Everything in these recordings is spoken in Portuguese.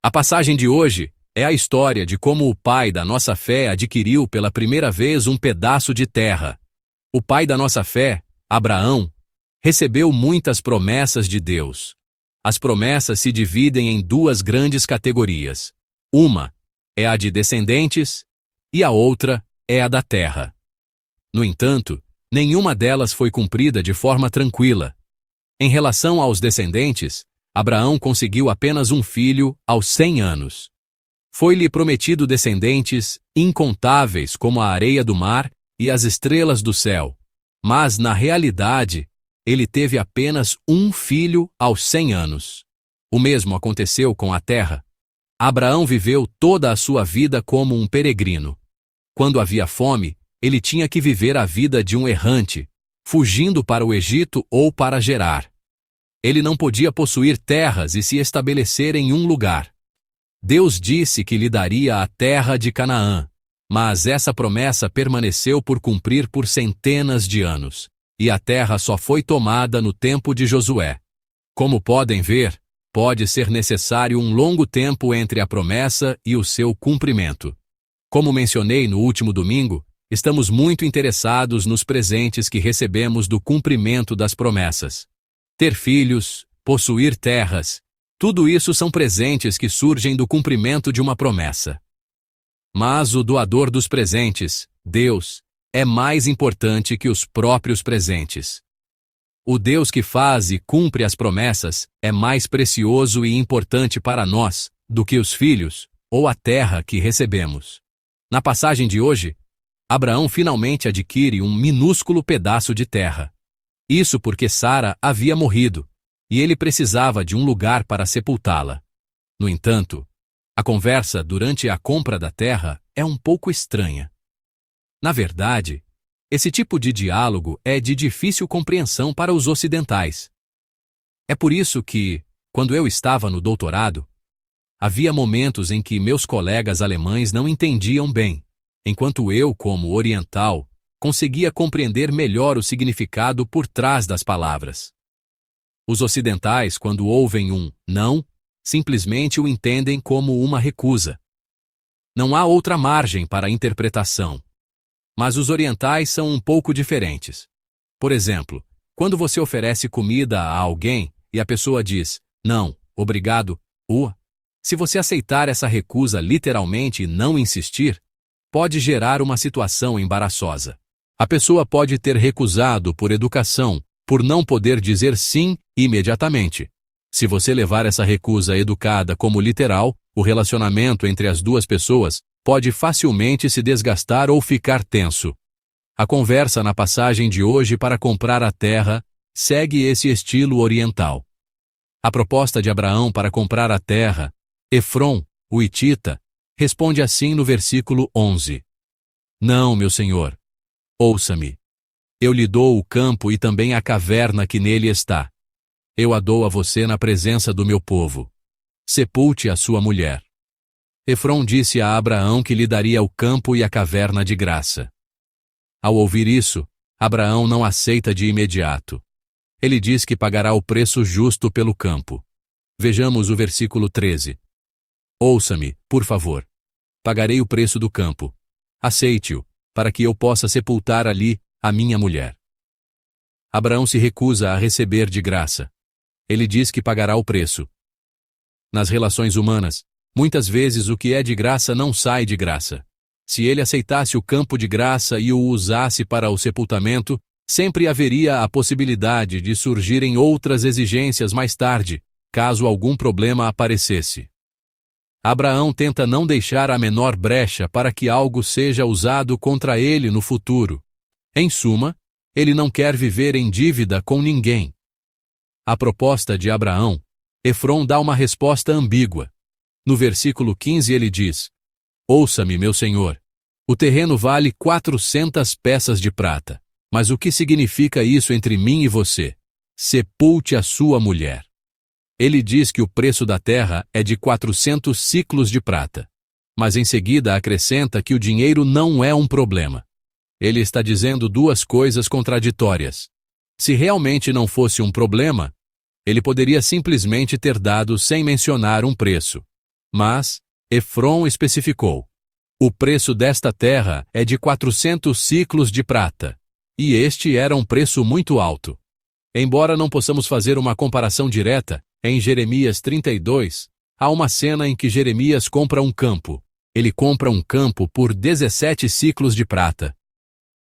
A passagem de hoje é a história de como o pai da nossa fé adquiriu pela primeira vez um pedaço de terra. O pai da nossa fé, Abraão, recebeu muitas promessas de Deus. As promessas se dividem em duas grandes categorias. Uma é a de descendentes e a outra é a da terra. No entanto, nenhuma delas foi cumprida de forma tranquila. Em relação aos descendentes, Abraão conseguiu apenas um filho aos 100 anos. Foi-lhe prometido descendentes incontáveis como a areia do mar e as estrelas do céu. Mas, na realidade, ele teve apenas um filho aos 100 anos. O mesmo aconteceu com a terra. Abraão viveu toda a sua vida como um peregrino. Quando havia fome, ele tinha que viver a vida de um errante, fugindo para o Egito ou para Gerar. Ele não podia possuir terras e se estabelecer em um lugar. Deus disse que lhe daria a terra de Canaã, mas essa promessa permaneceu por cumprir por centenas de anos, e a terra só foi tomada no tempo de Josué. Como podem ver, pode ser necessário um longo tempo entre a promessa e o seu cumprimento. Como mencionei no último domingo, estamos muito interessados nos presentes que recebemos do cumprimento das promessas. Ter filhos, possuir terras, tudo isso são presentes que surgem do cumprimento de uma promessa. Mas o doador dos presentes, Deus, é mais importante que os próprios presentes. O Deus que faz e cumpre as promessas é mais precioso e importante para nós do que os filhos ou a terra que recebemos. Na passagem de hoje, Abraão finalmente adquire um minúsculo pedaço de terra. Isso porque Sara havia morrido, e ele precisava de um lugar para sepultá-la. No entanto, a conversa durante a compra da terra é um pouco estranha. Na verdade, esse tipo de diálogo é de difícil compreensão para os ocidentais. É por isso que, quando eu estava no doutorado, havia momentos em que meus colegas alemães não entendiam bem, enquanto eu, como oriental, conseguia compreender melhor o significado por trás das palavras. Os ocidentais, quando ouvem um não, simplesmente o entendem como uma recusa. Não há outra margem para a interpretação. Mas os orientais são um pouco diferentes. Por exemplo, quando você oferece comida a alguém e a pessoa diz, não, obrigado, se você aceitar essa recusa literalmente e não insistir, pode gerar uma situação embaraçosa. A pessoa pode ter recusado por educação, por não poder dizer sim imediatamente. Se você levar essa recusa educada como literal, o relacionamento entre as duas pessoas pode facilmente se desgastar ou ficar tenso. A conversa na passagem de hoje para comprar a terra segue esse estilo oriental. A proposta de Abraão para comprar a terra, Efrom, o hitita, responde assim no versículo 11. Não, meu senhor. Ouça-me. Eu lhe dou o campo e também a caverna que nele está. Eu a dou a você na presença do meu povo. Sepulte a sua mulher. Efrom disse a Abraão que lhe daria o campo e a caverna de graça. Ao ouvir isso, Abraão não aceita de imediato. Ele diz que pagará o preço justo pelo campo. Vejamos o versículo 13. Ouça-me, por favor. Pagarei o preço do campo. Aceite-o, para que eu possa sepultar ali a minha mulher. Abraão se recusa a receber de graça. Ele diz que pagará o preço. Nas relações humanas, muitas vezes o que é de graça não sai de graça. Se ele aceitasse o campo de graça e o usasse para o sepultamento, sempre haveria a possibilidade de surgirem outras exigências mais tarde, caso algum problema aparecesse. Abraão tenta não deixar a menor brecha para que algo seja usado contra ele no futuro. Em suma, ele não quer viver em dívida com ninguém. À proposta de Abraão, Efrom dá uma resposta ambígua. No versículo 15 ele diz, ouça-me, meu senhor. O terreno vale 400 peças de prata. Mas o que significa isso entre mim e você? Sepulte a sua mulher. Ele diz que o preço da terra é de 400 siclos de prata. Mas em seguida acrescenta que o dinheiro não é um problema. Ele está dizendo duas coisas contraditórias. Se realmente não fosse um problema, ele poderia simplesmente ter dado sem mencionar um preço. Mas Efron especificou: o preço desta terra é de 400 siclos de prata. E este era um preço muito alto. Embora não possamos fazer uma comparação direta, em Jeremias 32, há uma cena em que Jeremias compra um campo. Ele compra um campo por 17 siclos de prata.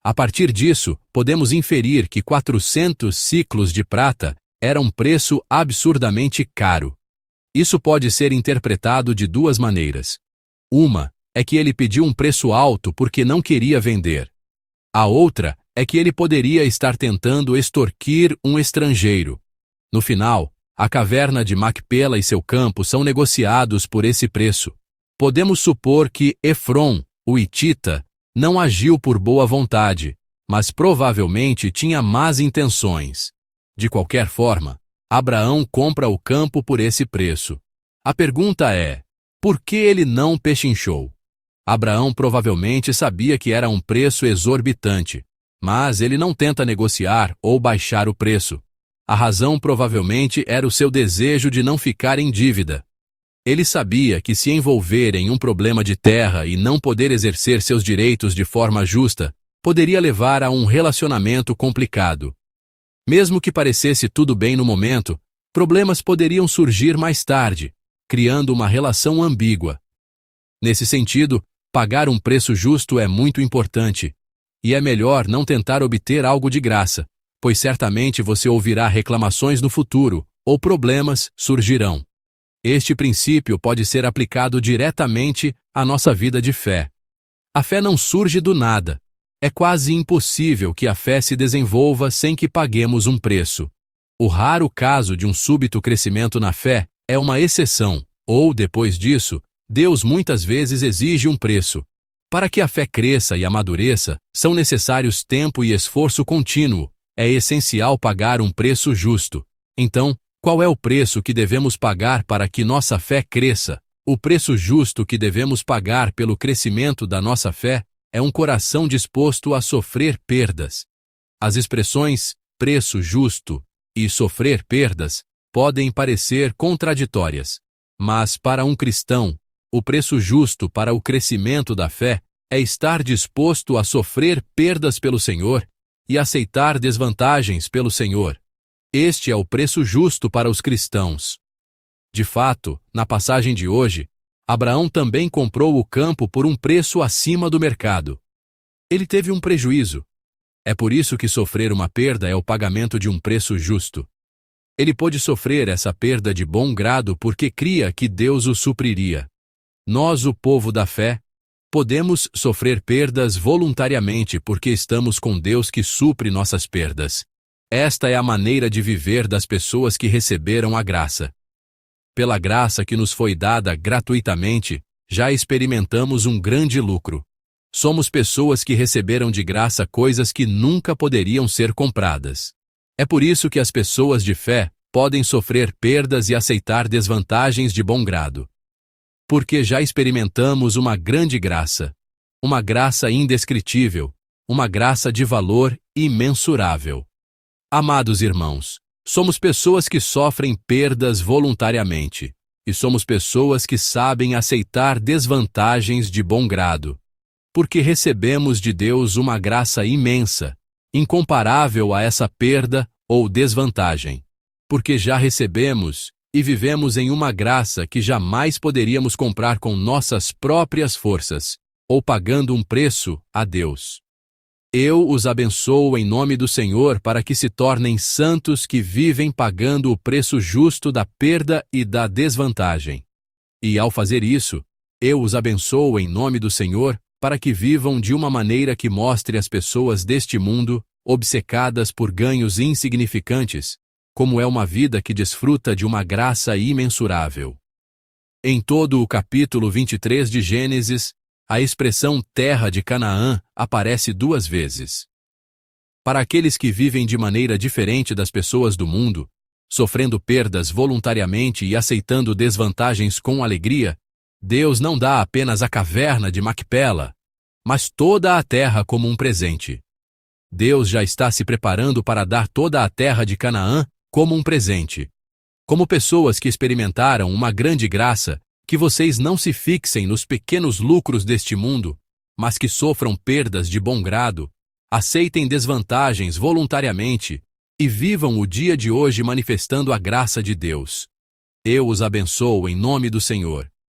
A partir disso, podemos inferir que 400 siclos de prata era um preço absurdamente caro. Isso pode ser interpretado de duas maneiras. Uma é que ele pediu um preço alto porque não queria vender. A outra é que ele poderia estar tentando extorquir um estrangeiro. No final, a caverna de Macpela e seu campo são negociados por esse preço. Podemos supor que Efron, o hitita, não agiu por boa vontade, mas provavelmente tinha más intenções. De qualquer forma, Abraão compra o campo por esse preço. A pergunta é: por que ele não pechinchou? Abraão provavelmente sabia que era um preço exorbitante, mas ele não tenta negociar ou baixar o preço. A razão provavelmente era o seu desejo de não ficar em dívida. Ele sabia que se envolver em um problema de terra e não poder exercer seus direitos de forma justa, poderia levar a um relacionamento complicado. Mesmo que parecesse tudo bem no momento, problemas poderiam surgir mais tarde, criando uma relação ambígua. Nesse sentido, pagar um preço justo é muito importante. E é melhor não tentar obter algo de graça, pois certamente você ouvirá reclamações no futuro, ou problemas surgirão. Este princípio pode ser aplicado diretamente à nossa vida de fé. A fé não surge do nada. É quase impossível que a fé se desenvolva sem que paguemos um preço. O raro caso de um súbito crescimento na fé é uma exceção, ou, depois disso, Deus muitas vezes exige um preço. Para que a fé cresça e amadureça, são necessários tempo e esforço contínuo. É essencial pagar um preço justo. Então, qual é o preço que devemos pagar para que nossa fé cresça? O preço justo que devemos pagar pelo crescimento da nossa fé é um coração disposto a sofrer perdas. As expressões preço justo e sofrer perdas podem parecer contraditórias, mas para um cristão, o preço justo para o crescimento da fé é estar disposto a sofrer perdas pelo Senhor e aceitar desvantagens pelo Senhor. Este é o preço justo para os cristãos. De fato, na passagem de hoje, Abraão também comprou o campo por um preço acima do mercado. Ele teve um prejuízo. É por isso que sofrer uma perda é o pagamento de um preço justo. Ele pôde sofrer essa perda de bom grado porque cria que Deus o supriria. Nós, o povo da fé, podemos sofrer perdas voluntariamente porque estamos com Deus que supre nossas perdas. Esta é a maneira de viver das pessoas que receberam a graça. Pela graça que nos foi dada gratuitamente, já experimentamos um grande lucro. Somos pessoas que receberam de graça coisas que nunca poderiam ser compradas. É por isso que as pessoas de fé podem sofrer perdas e aceitar desvantagens de bom grado. Porque já experimentamos uma grande graça, uma graça indescritível, uma graça de valor imensurável. Amados irmãos, somos pessoas que sofrem perdas voluntariamente, e somos pessoas que sabem aceitar desvantagens de bom grado, porque recebemos de Deus uma graça imensa, incomparável a essa perda ou desvantagem, porque já recebemos e vivemos em uma graça que jamais poderíamos comprar com nossas próprias forças, ou pagando um preço a Deus. Eu os abençoo em nome do Senhor para que se tornem santos que vivem pagando o preço justo da perda e da desvantagem. E ao fazer isso, eu os abençoo em nome do Senhor para que vivam de uma maneira que mostre às pessoas deste mundo, obcecadas por ganhos insignificantes, como é uma vida que desfruta de uma graça imensurável. Em todo o capítulo 23 de Gênesis, a expressão terra de Canaã aparece 2 vezes. Para aqueles que vivem de maneira diferente das pessoas do mundo, sofrendo perdas voluntariamente e aceitando desvantagens com alegria, Deus não dá apenas a caverna de Macpela, mas toda a terra como um presente. Deus já está se preparando para dar toda a terra de Canaã como um presente. Como pessoas que experimentaram uma grande graça, Que vocês não se fixem nos pequenos lucros deste mundo, mas que sofram perdas de bom grado, aceitem desvantagens voluntariamente e vivam o dia de hoje manifestando a graça de Deus. Eu os abençoo em nome do Senhor.